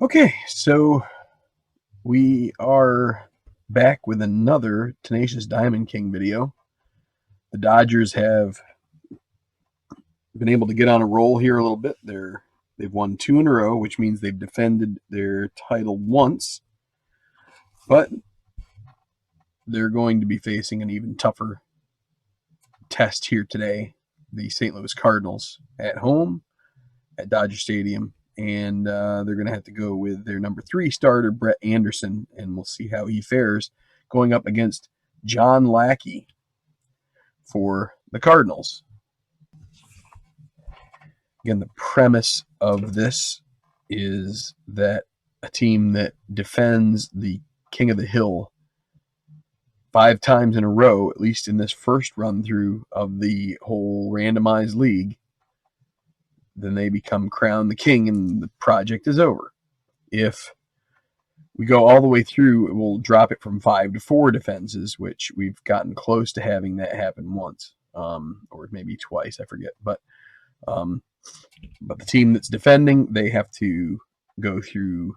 Okay, so we are back with another Tenacious Diamond King video. The Dodgers have been able to get on a roll here a little bit. They've won 2 in a row, which means they've defended their title once, but they're going to be facing an even tougher test here today. The St. Louis Cardinals at home at Dodger Stadium, and they're going to have to go with their number 3 starter, Brett Anderson, and we'll see how he fares going up against John Lackey for the Cardinals. Again, the premise of this is that a team that defends the King of the Hill 5 times in a row, at least in this first run through of the whole randomized league, then they become crowned the king and the project is over. If we go all the way through, we'll drop it from 5 to 4 defenses, which we've gotten close to having that happen once, or maybe twice, I forget. But the team that's defending, they have to go through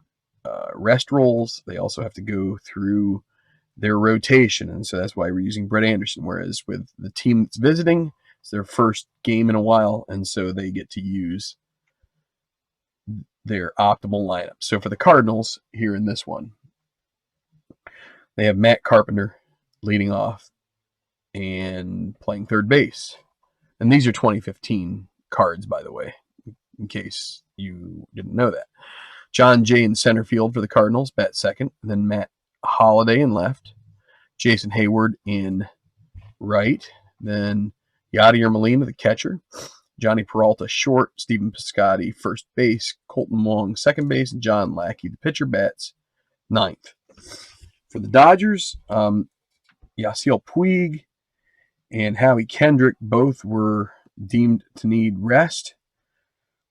rest rolls. They also have to go through their rotation, and so that's why we're using Brett Anderson. Whereas with the team that's visiting, it's their first game in a while, and so they get to use their optimal lineup. So for the Cardinals here in this one, they have Matt Carpenter leading off and playing third base. And these are 2015 cards, by the way, in case you didn't know that. John Jay in center field for the Cardinals, bat second. And then Matt Holliday in left. Jason Hayward in right. Then Yadier Molina, the catcher. Johnny Peralta short. Stephen Piscotty first base. Colton Wong second base. And John Lackey, the pitcher, bats ninth. For the Dodgers, Yasiel Puig and Howie Kendrick both were deemed to need rest,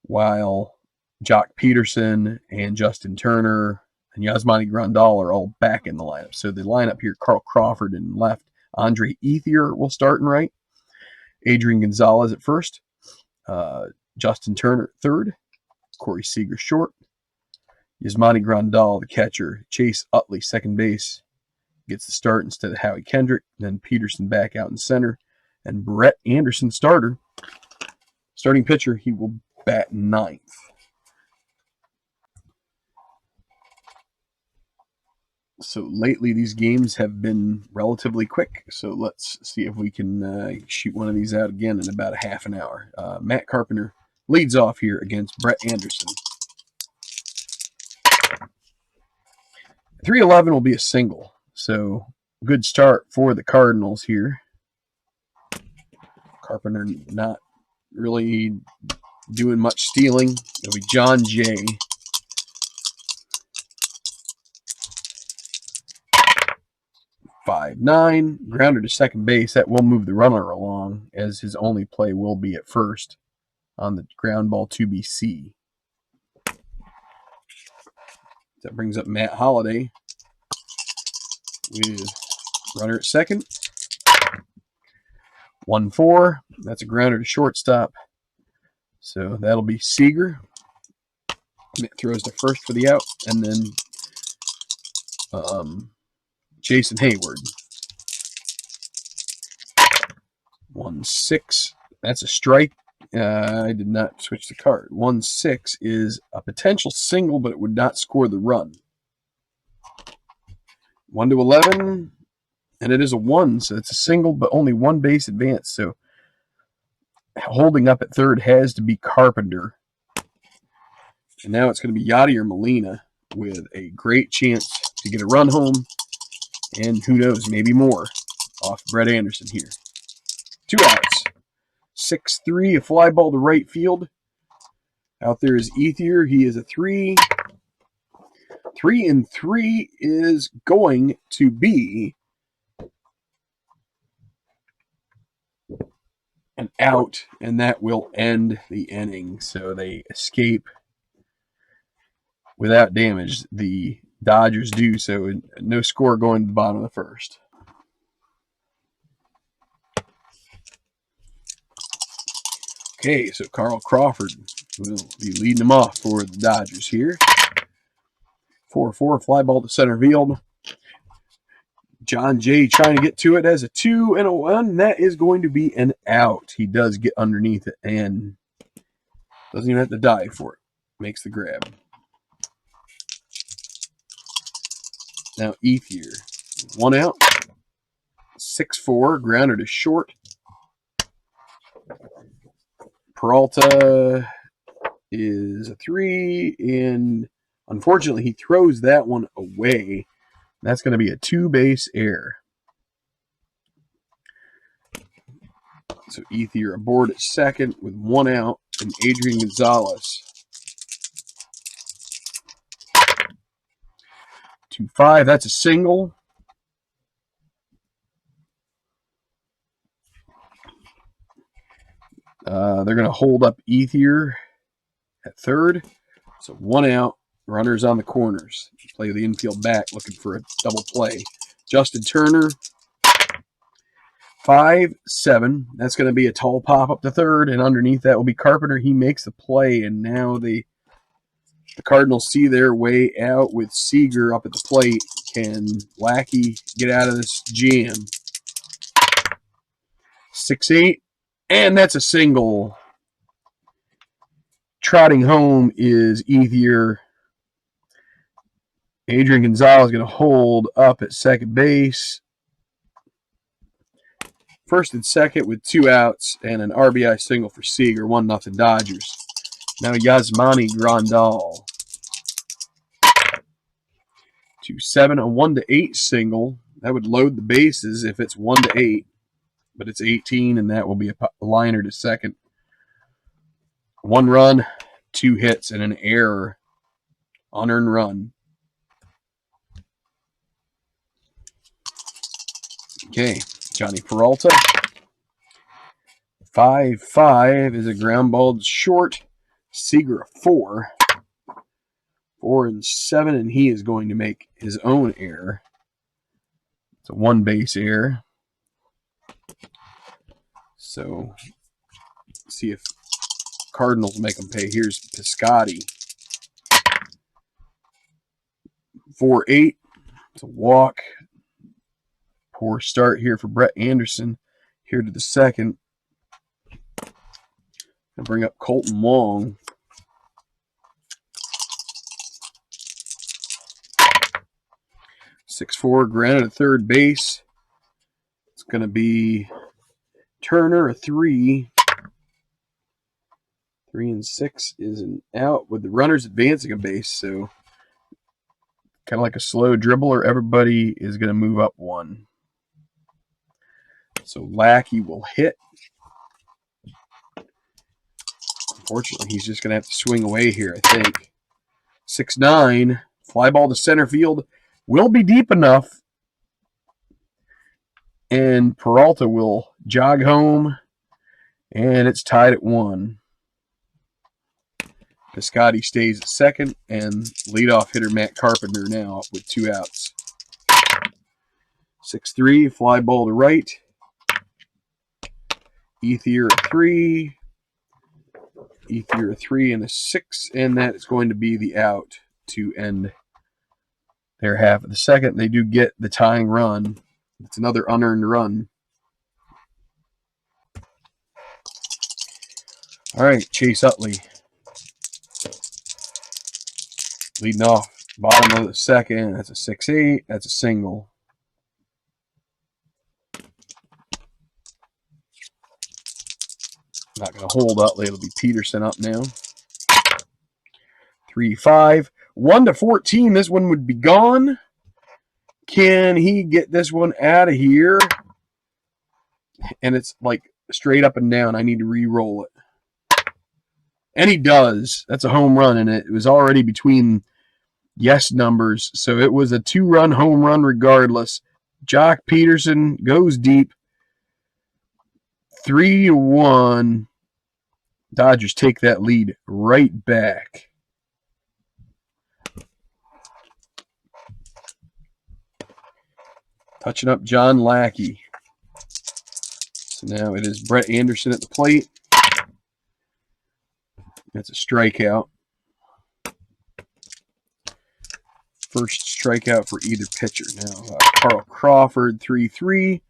while Jock Peterson and Justin Turner and Yasmani Grandal are all back in the lineup. So the lineup here, Carl Crawford in left, Andre Ethier will start in right, Adrian Gonzalez at first, Justin Turner at third, Corey Seager short, Yasmani Grandal, the catcher, Chase Utley, second base, gets the start instead of Howie Kendrick, then Peterson back out in center, and Brett Anderson starting pitcher, he will bat ninth. So lately these games have been relatively quick, so let's see if we can shoot one of these out again in about a half an hour. Matt Carpenter leads off here against Brett Anderson. 311 will be a single, so good start for the Cardinals here. Carpenter not really doing much stealing. It'll be John Jay. .59, grounder to second base. That will move the runner along, as his only play will be at first on the ground ball to BC. That brings up Matt Holliday with runner at second. 1-4. That's a grounder to shortstop. So that'll be Seager. Matt throws to first for the out, and then Jason Hayward. 1-6. That's a strike. I did not switch the card. 1-6 is a potential single, but it would not score the run. 1-11, and it is a 1, so it's a single, but only one base advance. So holding up at third has to be Carpenter. And now it's going to be Yadier Molina with a great chance to get a run home. And who knows, maybe more off Brett Anderson here. 2 outs. 6-3, a fly ball to right field. Out there is Ethier. He is a 3. 3-3 is going to be an out, and that will end the inning. So they escape without damage. The Dodgers do, so no score going to the bottom of the first. Okay, so Carl Crawford will be leading them off for the Dodgers here. 4-4, fly ball to center field. John J trying to get to it as a 2 and a 1. That is going to be an out. He does get underneath it and doesn't even have to dive for it. Makes the grab. Now Ethier. 1 out. 6-4. Grounder to short. Peralta is a 3, and unfortunately he throws that one away. That's going to be a 2-base error. So Ethier aboard at second with 1 out, and Adrian Gonzalez. 2-5, that's a single. They're going to hold up Ethier at third. So 1 out, runners on the corners. Play the infield back, looking for a double play. Justin Turner, 5-7. That's going to be a tall pop up to third, and underneath that will be Carpenter. He makes the play, and now the Cardinals see their way out with Seager up at the plate. Can Lackey get out of this jam? 6-8, and that's a single. Trotting home is Ethier. Adrian Gonzalez is going to hold up at second base. First and second with 2 outs and an RBI single for Seager. 1-0 Dodgers. Now Yasmani Grandal. 2-7, a 1-8 single. That would load the bases if it's 1-8. But it's 18, and that will be a liner to second. 1 run, 2 hits, and an error. Unearned run. Okay, Johnny Peralta. 5-5 is a ground ball to short. Seager a 4. 4-7, and he is going to make his own error. It's a 1-base error. So, let's see if Cardinals make them pay. Here's Piscotti. 4-8. It's a walk. Poor start here for Brett Anderson. Here to the second. I'll bring up Colton Wong. 6-4, grounded at third base. It's going to be Turner, a 3. 3-6 is an out with the runners advancing a base. So kind of like a slow dribbler. Everybody is going to move up 1. So Lackey will hit. Unfortunately, he's just going to have to swing away here, I think. 6-9, fly ball to center field. Will be deep enough. And Peralta will jog home. And it's tied at 1. Piscotti stays at second. And leadoff hitter Matt Carpenter now up with 2 outs. 6-3, fly ball to right. Ethier a 3. Ethier a 3 and a 6. And that is going to be the out to end their half of the second. They do get the tying run. It's another unearned run. All right, Chase Utley. Leading off bottom of the second. That's a 6-8. That's a single. Not going to hold Utley. It'll be Peterson up now. 3-5. 1-14. This one would be gone. Can he get this one out of here? And it's like straight up and down. I need to re-roll it. And he does. That's a home run, and it was already between yes numbers. So it was a 2-run home run regardless. Jock Peterson goes deep. 3-1. Dodgers take that lead right back. Touching up John Lackey. So now it is Brett Anderson at the plate. That's a strikeout. First strikeout for either pitcher. Now, Carl Crawford, 3-3,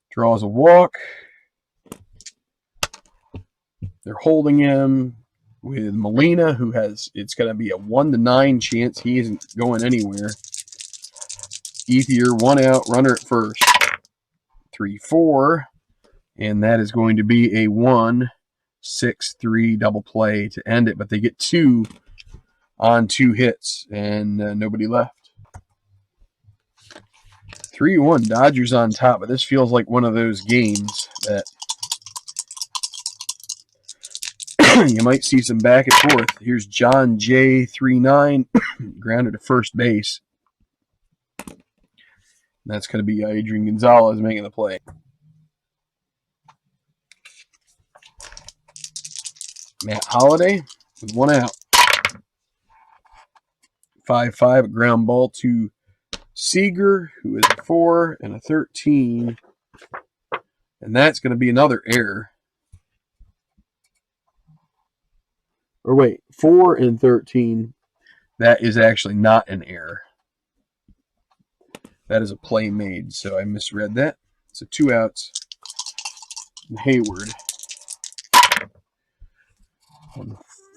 draws a walk. They're holding him with Molina, who has, it's going to be a 1-9 chance. He isn't going anywhere. Ethier, 1 out, runner at first. 3-4, and that is going to be a 1-6-3 double play to end it, but they get 2 on 2 hits, and nobody left. 3-1, Dodgers on top, but this feels like one of those games that you might see some back and forth. Here's John J. 3-9, grounded to first base. That's going to be Adrian Gonzalez making the play. Matt Holliday with 1 out. 5-5, a ground ball to Seager, who is a 4 and a 13. And that's going to be another error. Or wait, 4 and 13. That is actually not an error. That is a play made, so I misread that. So 2 outs. And Hayward.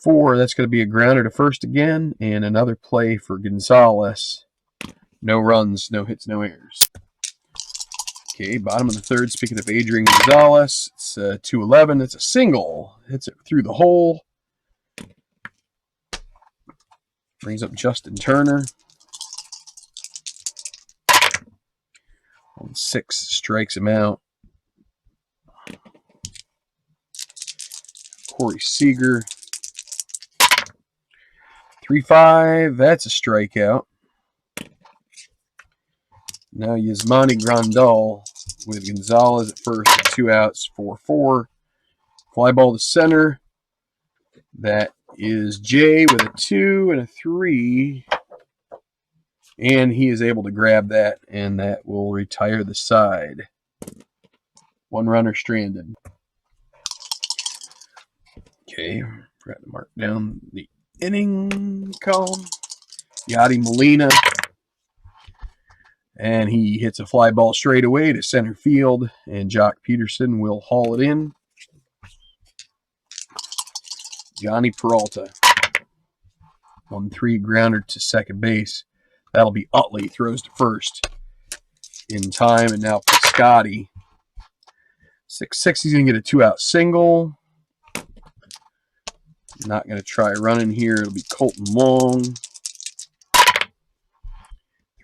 4, that's going to be a grounder to first again, and another play for Gonzalez. No runs, no hits, no errors. Okay, bottom of the third, speaking of Adrian Gonzalez, it's 2-11. It's a single. Hits it through the hole. Brings up Justin Turner. 1-6 strikes him out. Corey Seager. 3-5, that's a strikeout. Now Yasmani Grandal with Gonzalez at first, 2 outs, 4-4. Fly ball to center. That is Jay with a 2 and a 3. And he is able to grab that, and that will retire the side. 1 runner stranded. Okay, forgot to mark down the inning column. Yadi Molina. And he hits a fly ball straight away to center field, and Jock Peterson will haul it in. Johnny Peralta. 1-3 grounder to second base. That'll be Utley. Throws to first in time, and now Piscotti. 6-6, he's going to get a 2-out single. Not going to try running here. It'll be Colton Long.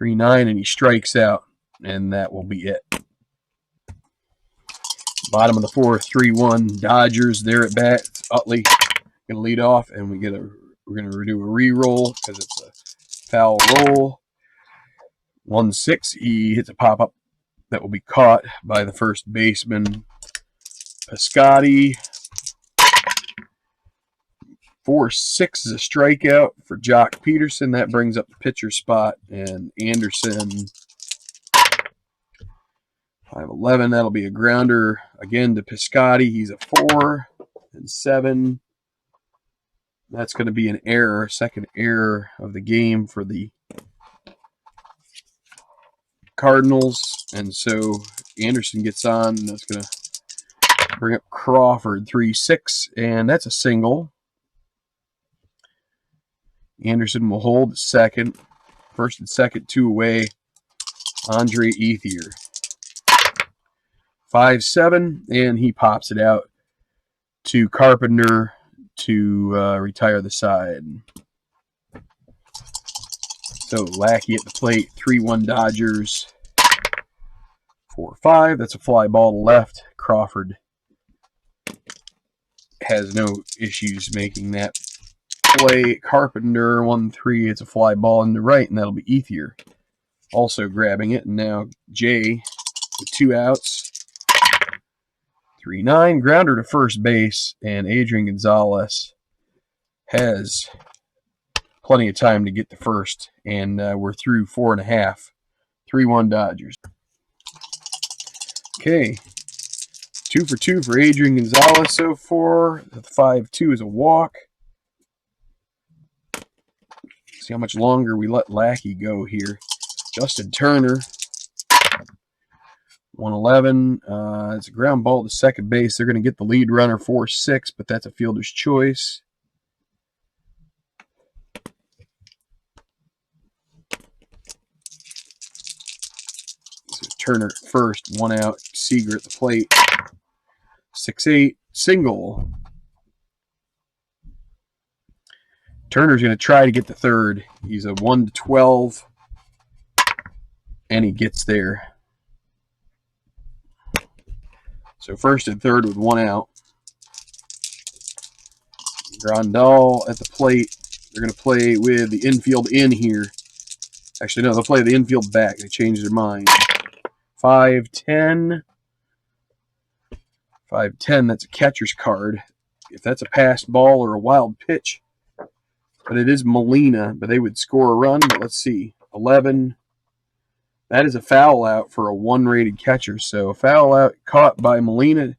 3-9, and he strikes out, and that will be it. Bottom of the fourth, 3-1 Dodgers. They're at bat. It's Utley going to lead off, and we're going to do a re-roll because it's a foul roll. 1-6, he hits a pop-up that will be caught by the first baseman, Piscotti. 4-6 is a strikeout for Jock Peterson. That brings up the pitcher spot, and Anderson. 5-11, that'll be a grounder again to Piscotti. He's a 4 and 7. That's going to be an error, second error of the game for the Cardinals. And so Anderson gets on, and that's going to bring up Crawford. 3-6, and that's a single. Anderson will hold second. First and second, 2 away. Andre Ethier. 5-7, and he pops it out to Carpenter to retire the side. So Lackey at the plate. 3-1 Dodgers. 4-5. That's a fly ball to left. Crawford has no issues making that play. Carpenter, 1-3. It's a fly ball in the right, and that'll be Ethier also grabbing it. And now Jay with 2 outs. 3-9, grounder to first base, and Adrian Gonzalez has plenty of time to get to first, and we're through 4.5. 3-1 Dodgers. Okay, 2 for 2 for Adrian Gonzalez so far. The 5-2 is a walk. See how much longer we let Lackey go here. Justin Turner, 111. It's a ground ball to second base. They're going to get the lead runner 4-6, but that's a fielder's choice. So Turner first, 1 out. Seager at the plate. 6-8, single. Turner's going to try to get the third. He's a 1-12, and he gets there. So first and third with 1 out. Grandal at the plate. They're going to play with the infield in here. Actually, no, they'll play the infield back. They changed their mind. 5-10. 5-10, that's a catcher's card. If that's a passed ball or a wild pitch. But it is Molina, but they would score a run. But let's see. 11. That is a foul out for a 1-rated catcher. So a foul out caught by Molina.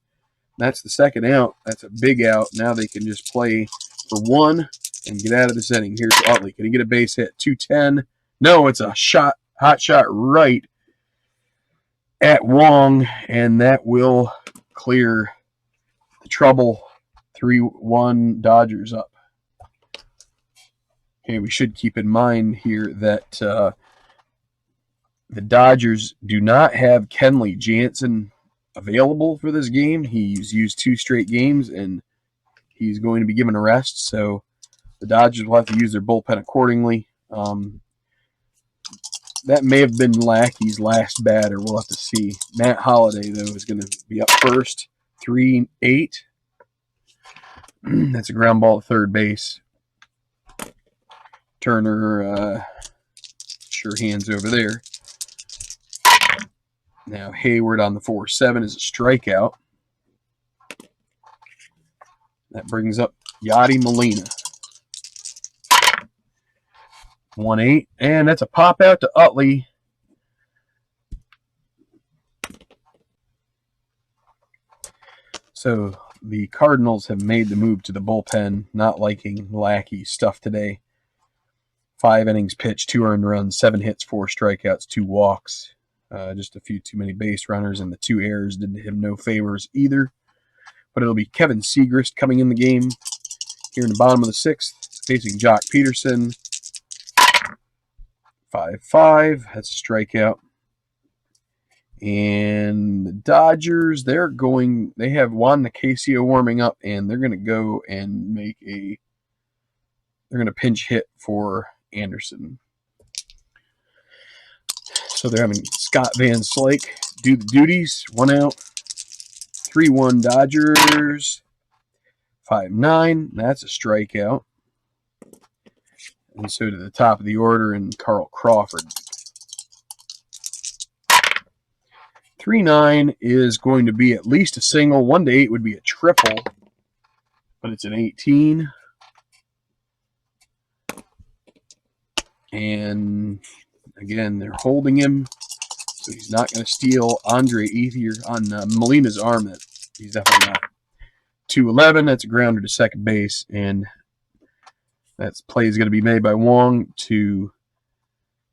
That's the second out. That's a big out. Now they can just play for 1 and get out of this inning. Here's Utley. Can he get a base hit? 2-10. No, it's a shot, hot shot right at Wong, and that will clear the trouble. 3-1 Dodgers up. Okay, we should keep in mind here that the Dodgers do not have Kenley Jansen available for this game. He's used 2 straight games, and he's going to be given a rest, so the Dodgers will have to use their bullpen accordingly. That may have been Lackey's last batter. We'll have to see. Matt Holliday, though, is going to be up first. 3-8. That's a ground ball at third base. Turner, sure hands over there. Now Hayward on the 4-7 is a strikeout. That brings up Yadi Molina. 1-8, and that's a pop out to Utley. So the Cardinals have made the move to the bullpen, not liking Lackey's stuff today. 5 innings pitched, 2 earned runs, 7 hits, 4 strikeouts, 2 walks. Just a few too many base runners, and the 2 errors did him no favors either. But it'll be Kevin Segrist coming in the game here in the bottom of the 6th, facing Jock Peterson. 5-5, that's a strikeout. And the Dodgers, they have Juan Nicasio warming up, and they're going to go and they're going to pinch hit for Anderson. So they're having Scott Van Slyke do the duties. 1 out. 3-1 Dodgers. 5-9, that's a strikeout. And so to the top of the order, and Carl Crawford. 3-9 is going to be at least a single. 1-8 would be a triple, but it's an 18. And again, they're holding him, so he's not going to steal Andre Ethier on Molina's arm. That he's definitely not. 2-11, that's a grounder to second base, and that play is going to be made by Wong to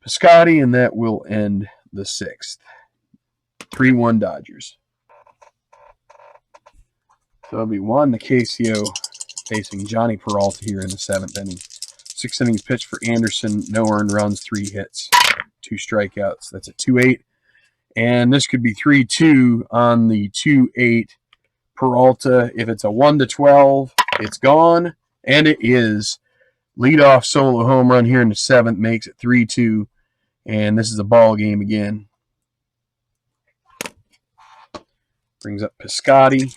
Piscotty, and that will end the 6th. 3-1 Dodgers. So it'll be Juan Nicasio facing Johnny Peralta here in the 7th inning. 6 innings pitched for Anderson, no earned runs, 3 hits, 2 strikeouts. That's a 2-8. And this could be 3-2 on the 2-8 Peralta. If it's a 1-12, it's gone, and it is. Leadoff solo home run here in the 7th makes it 3-2, and this is a ball game again. Brings up Piscotty.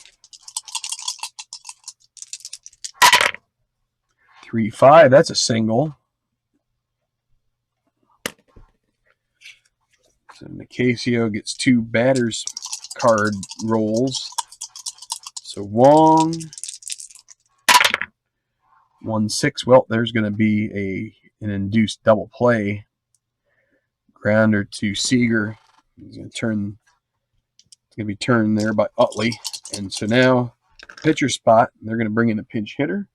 3-5, that's a single. So Nicasio gets 2 batters card rolls. So Wong. 1-6. Well, there's going to be an induced double play. Grounder to Seager. He's going to be turned there by Utley. And so now pitcher spot. They're going to bring in a pinch hitter.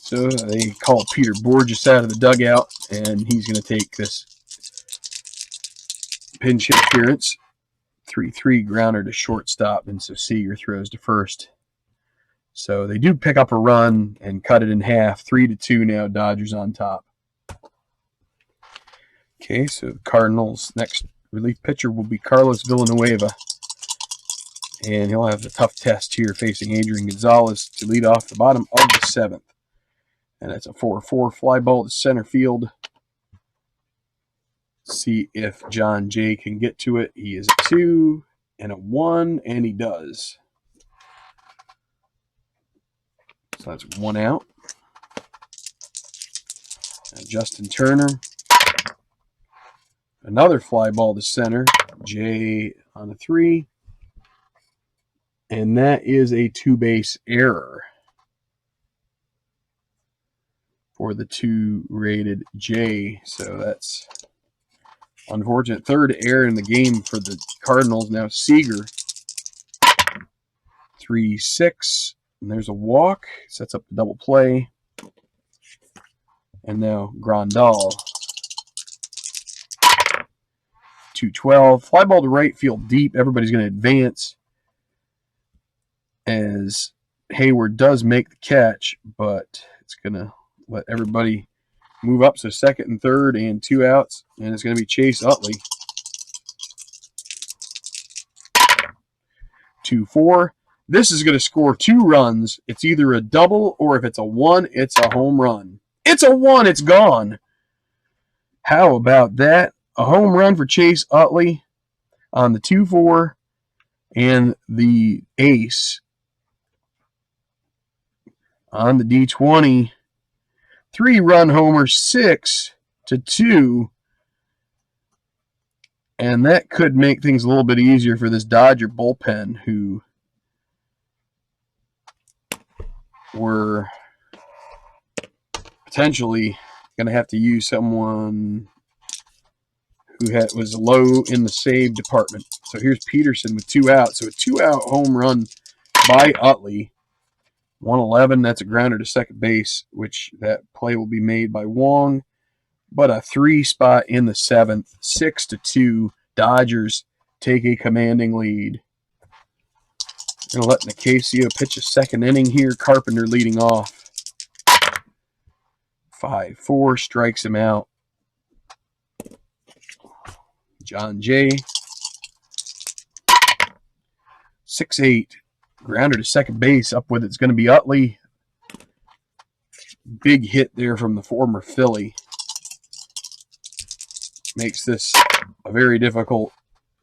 So they call Peter Borges out of the dugout, and he's going to take this pinch hit appearance. 3-3 grounder to shortstop, and so Seager throws to first. So they do pick up a run and cut it in half. 3-2 now, Dodgers on top. Okay, so the Cardinals' next relief pitcher will be Carlos Villanueva. And he'll have a tough test here facing Adrian Gonzalez to lead off the bottom of the 7th. And that's a 4-4 fly ball to center field. See if John Jay can get to it. He is a 2 and a 1, and he does. So that's 1 out. Now Justin Turner. Another fly ball to center. Jay on a 3. And that is a 2-base error for the 2-rated Jay. So that's unfortunate. 3rd error in the game for the Cardinals. Now Seager. 3-6. And there's a walk. Sets up the double play. And now Grandal. 2-12. Fly ball to right field deep. Everybody's going to advance as Hayward does make the catch, but it's going to let everybody move up. So 2nd and 3rd and 2 outs, and it's going to be Chase Utley. 2-4. This is going to score 2 runs. It's either a double, or if it's a 1, it's a home run. It's a 1. It's gone. How about that? A home run for Chase Utley on the 2-4 and the ace on the D20. 3-run homer, 6-2. And that could make things a little bit easier for this Dodger bullpen, who were potentially going to have to use someone who was low in the save department. So here's Peterson with 2 outs. So a 2-out home run by Utley. 111, that's a grounder to second base, which that play will be made by Wong. But a 3 spot in the 7th, 6-2. Dodgers take a commanding lead. Going to let Nicasio pitch a 2nd inning here. Carpenter leading off. 5-4, strikes him out. John Jay. 6-8. Grounder to second base. Up with it's going to be Utley. Big hit there from the former Philly. Makes this a very difficult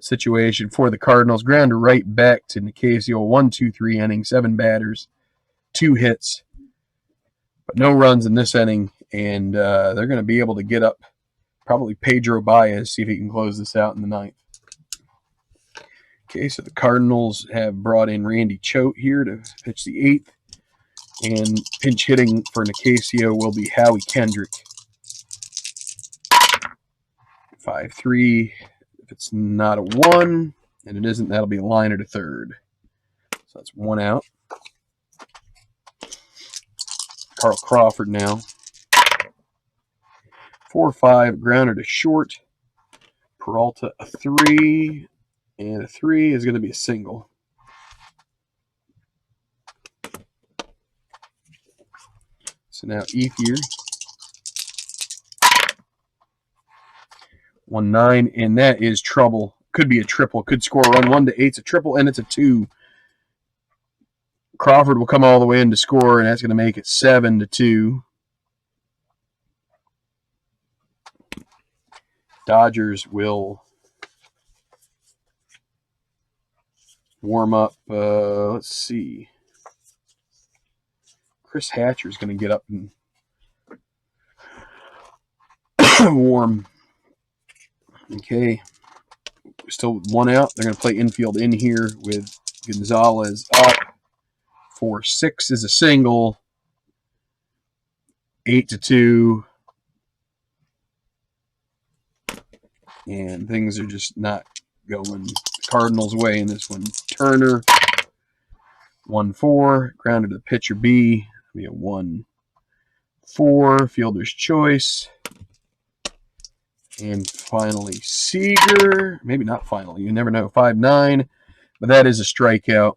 situation for the Cardinals. Grounder right back to Nicasio. 1-2-3 inning, 7 batters, 2 hits, but no runs in this inning. And they're going to be able to get up probably Pedro Baez, see if he can close this out in the 9th. Okay, so the Cardinals have brought in Randy Choate here to pitch the 8th. And pinch hitting for Nicasio will be Howie Kendrick. 5-3. If it's not a 1, and it isn't, that'll be a liner to 3rd. So that's 1 out. Carl Crawford now. 4-5, grounder to short. Peralta a 3, and a 3 is going to be a single. So now Ethier. 1-9, and that is trouble. Could be a triple. Could score a run. 1-8's a triple, and it's a 2. Crawford will come all the way in to score, and that's going to make it 7-2. Dodgers will warm up. Let's see. Chris Hatcher is going to get up and warm. Okay. Still 1 out. They're going to play infield in here with Gonzalez up. 4-6 is a single. 8-2. And things are just not going the Cardinals' way in this one. Turner, 1-4. Grounded to the pitcher B. That'll be a 1. 4, Fielder's Choice. And finally, Seager. Maybe not finally. You never know. 5-9. But that is a strikeout.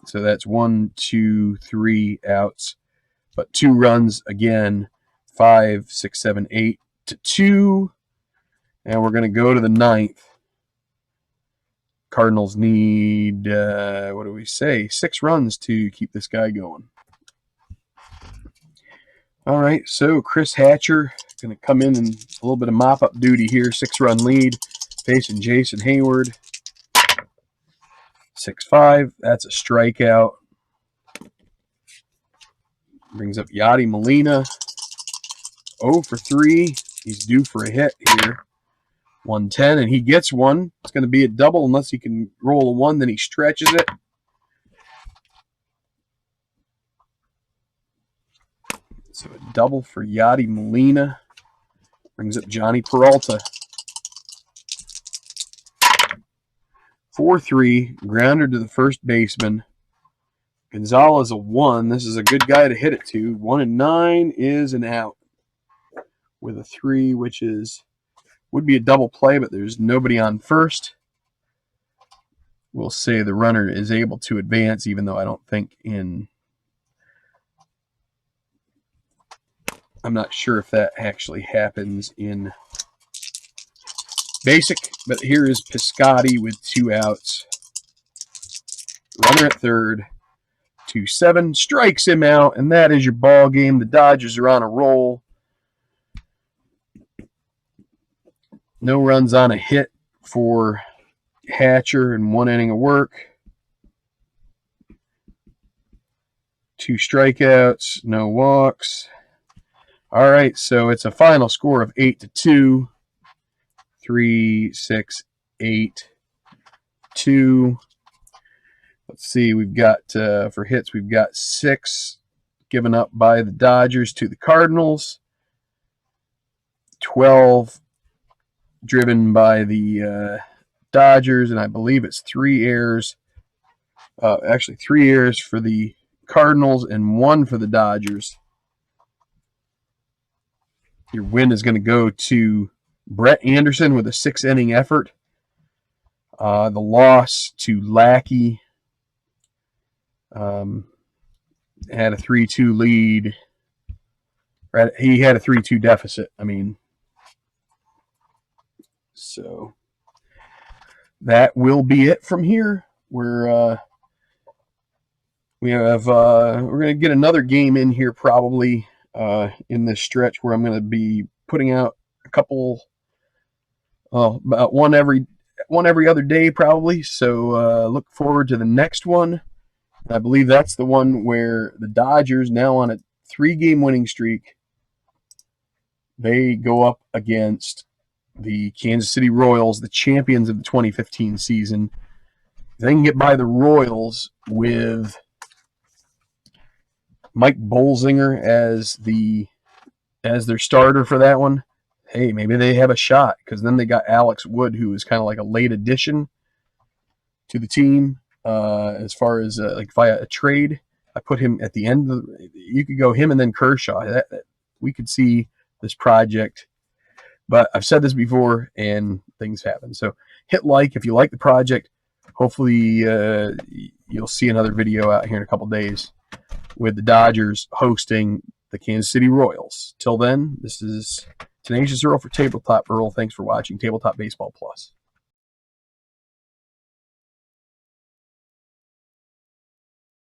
So that's 1, 2, 3 outs. But 2 runs again. 5, 6, 7, 8 to 2. And we're going to go to the 9th. Cardinals need, what do we say? 6 runs to keep this guy going. All right, so Chris Hatcher going to come in and a little bit of mop-up duty here. 6-run lead, facing Jason Hayward. 6-5, that's a strikeout. Brings up Yadi Molina. 0 for 3. He's due for a hit here. 110, and he gets one. It's going to be a double unless he can roll a 1, then he stretches it. So a double for Yadi Molina. Brings up Johnny Peralta. 4-3, grounder to the first baseman. Gonzalez a 1. This is a good guy to hit it to. 1-9 is an out. With a 3, which would be a double play, but there's nobody on first. We'll say the runner is able to advance, even though I don't think I'm not sure if that actually happens in basic, but here is Piscotty with 2 outs. Runner at third. 2-7, strikes him out, and that is your ball game. The Dodgers are on a roll. No runs on a hit for Hatcher in 1 inning of work. 2 strikeouts, no walks. All right, so it's a final score of 8-2. 3, 6, 8, 2. Let's see, we've got, for hits, we've got 6 given up by the Dodgers to the Cardinals. 12 driven by the Dodgers, and I believe it's 3 errors. Actually, 3 errors for the Cardinals and 1 for the Dodgers. Your win is going to go to Brett Anderson with a 6-inning effort. The loss to Lackey had a 3-2 lead. He had a 3-2 deficit. So that will be it from here. We're going to get another game in here probably in this stretch where I'm going to be putting out a couple, about one every other day probably. So look forward to the next one. I believe that's the one where the Dodgers, now on a 3-game winning streak, they go up against the Kansas City Royals, the champions of the 2015 season. If they can get by the Royals with Mike Bolzinger as their starter for that one, hey, maybe they have a shot, because then they got Alex Wood, who is kind of like a late addition to the team as far as like via a trade. I put him at the end of you could go him and then Kershaw. That we could see this project. But I've said this before, and things happen. So hit like if you like the project. Hopefully you'll see another video out here in a couple days with the Dodgers hosting the Kansas City Royals. Till then, this is Tenacious Earl for Tabletop Earl. Thanks for watching Tabletop Baseball Plus.